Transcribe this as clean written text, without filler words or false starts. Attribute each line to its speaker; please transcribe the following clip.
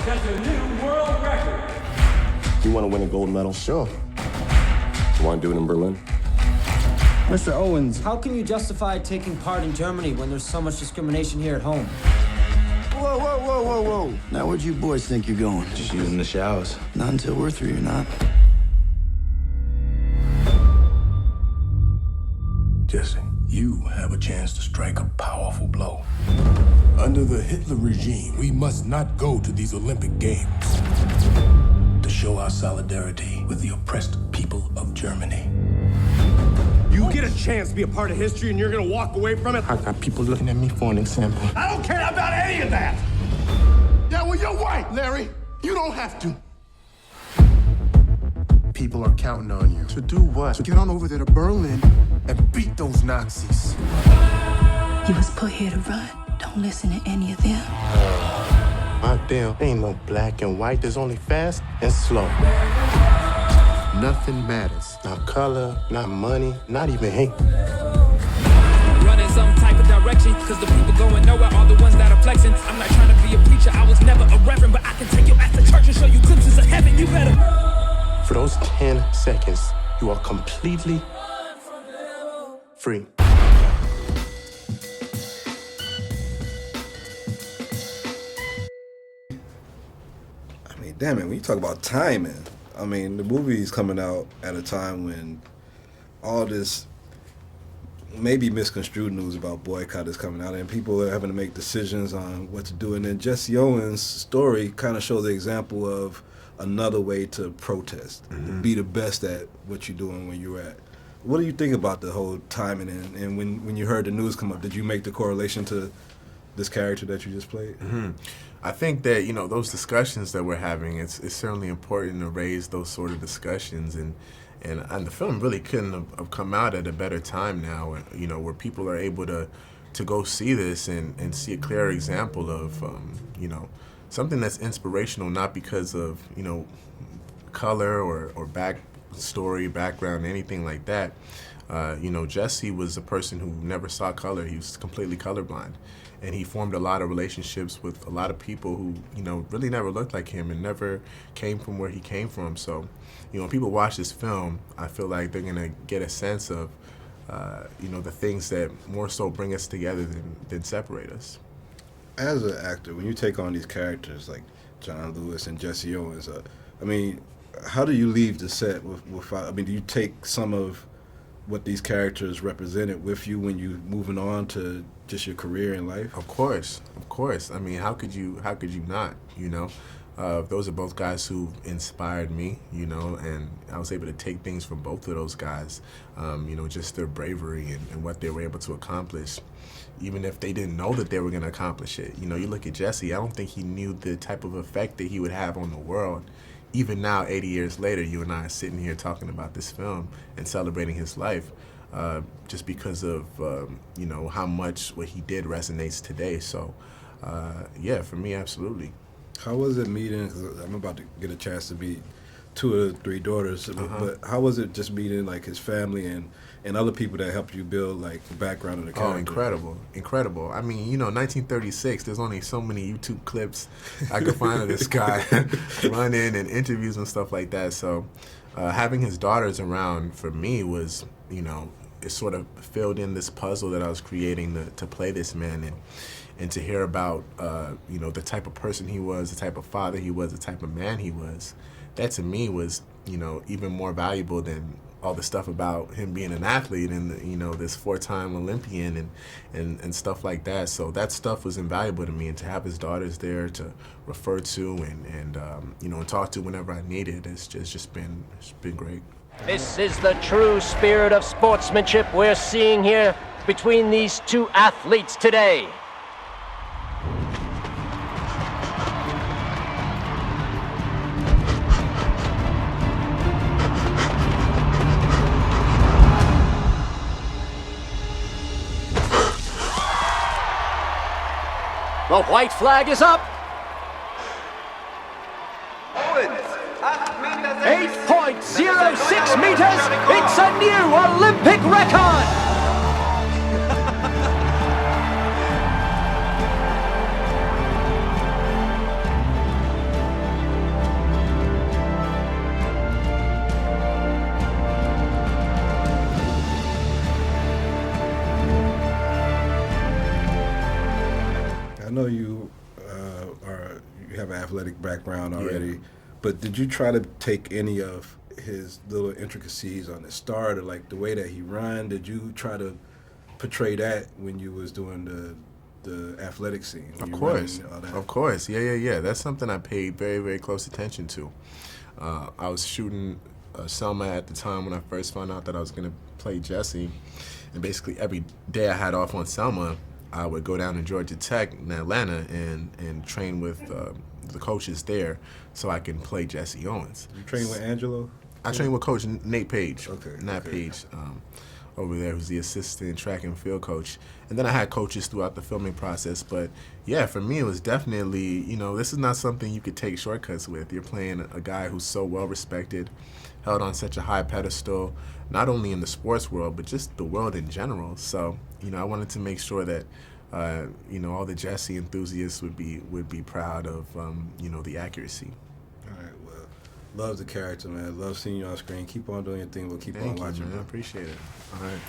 Speaker 1: sets a new world record.
Speaker 2: You want to win a gold medal?
Speaker 3: Sure.
Speaker 2: You want to do it in Berlin?
Speaker 3: Mr. Owens.
Speaker 4: How can you justify taking part in Germany when there's so much discrimination here at home?
Speaker 3: Whoa, whoa, whoa, whoa, whoa. Now where'd you boys think you're going?
Speaker 5: Just using the showers.
Speaker 3: Not until we're through, you're not.
Speaker 6: Jesse, you have a chance to strike a powerful blow. Under the Hitler regime, we must not go to these Olympic Games to show our solidarity with the oppressed people of Germany.
Speaker 7: You get a chance to be a part of history and you're gonna walk away from it?
Speaker 5: I got people looking at me for an example.
Speaker 7: I don't care about any of that!
Speaker 6: Yeah, well, you're right, Larry. You don't have to.
Speaker 8: People are counting on you. To do what? To get on over there to Berlin and beat those Nazis.
Speaker 9: You was put here to run. Don't listen to any of them.
Speaker 5: Out there ain't no black and white. There's only fast and slow.
Speaker 8: Nothing matters.
Speaker 5: Not color, not money, not even hate.
Speaker 10: Running some type of direction, cause the people going nowhere are the ones that are flexing. I'm not trying to be a preacher, I was never a reverend, but I can take your ass to church and show you glimpses of heaven. You better.
Speaker 5: For those 10 seconds, you are completely free.
Speaker 11: I mean, damn it, when you talk about timing, I mean, the movie is coming out at a time when all this maybe misconstrued news about boycott is coming out and people are having to make decisions on what to do. And then Jesse Owens' story kind of shows the example of another way to protest, to be the best at what you're doing when you're at. What do you think about the whole timing? And when you heard the news come up, did you make the correlation to this character that you just played?
Speaker 12: I think that, you know, those discussions that we're having, it's certainly important to raise those sort of discussions, and the film really couldn't have come out at a better time now, you know, where people are able to go see this and see a clear example of, you know, something that's inspirational, not because of, you know, color or background, anything like that. You know, Jesse was a person who never saw color. He was completely colorblind. And he formed a lot of relationships with a lot of people who, you know, really never looked like him and never came from where he came from. So, you know, when people watch this film, I feel like they're going to get a sense of, you know, the things that more so bring us together than separate us.
Speaker 11: As an actor, when you take on these characters like John Lewis and Jesse Owens, I mean, how do you leave the set with I mean, do you take some of what these characters represented with you when you moving on to just your career in life?
Speaker 12: Of course. I mean, how could you not, you know? Those are both guys who inspired me, you know, and I was able to take things from both of those guys, you know, just their bravery and what they were able to accomplish, even if they didn't know that they were going to accomplish it. You know, you look at Jesse, I don't think he knew the type of effect that he would have on the world. Even now, 80 years later, you and I are sitting here talking about this film and celebrating his life, just because of, you know, how much what he did resonates today. So, yeah, for me, absolutely.
Speaker 11: How was it meeting, because I'm about to get a chance to meet 2 of the 3 daughters, but how was it just meeting like his family and other people that helped you build like the background of the character?
Speaker 12: Oh, incredible. I mean, you know, 1936, there's only so many YouTube clips I could find of this guy running and interviews and stuff like that. So having his daughters around for me was, you know, it sort of filled in this puzzle that I was creating to play this man and to hear about, you know, the type of person he was, the type of father he was, the type of man he was. That to me was, you know, even more valuable than all the stuff about him being an athlete and, you know, this 4-time Olympian and stuff like that. So that stuff was invaluable to me, and to have his daughters there to refer to and you know, and talk to whenever I needed, it's just been great.
Speaker 13: This is the true spirit of sportsmanship we're seeing here between these 2 athletes today. The white flag is up.
Speaker 14: Owens,
Speaker 13: 8.06 meters. It's a new Olympic record.
Speaker 11: know you you have an athletic background already, but did you try to take any of his little intricacies on the start, or like the way that he run? Did you try to portray that when you was doing the athletic scene?
Speaker 12: Of course. Yeah. That's something I paid very, very close attention to. I was shooting Selma at the time when I first found out that I was going to play Jesse, and basically every day I had off on Selma, I would go down to Georgia Tech in Atlanta and train with the coaches there so I can play Jesse Owens.
Speaker 11: You train with Angelo?
Speaker 12: I trained with Coach Nate Page.
Speaker 11: Nate
Speaker 12: Page over there, who's the assistant track and field coach. And then I had coaches throughout the filming process. But yeah, for me, it was definitely, this is not something you could take shortcuts with. You're playing a guy who's so well respected, held on such a high pedestal, not only in the sports world, but just the world in general. So, I wanted to make sure that, all the Jesse enthusiasts would be proud of, the accuracy.
Speaker 11: All right, well, love the character, man. Love seeing you on screen. Keep on doing your thing. We'll keep on watching.
Speaker 12: Man. I appreciate it. All right.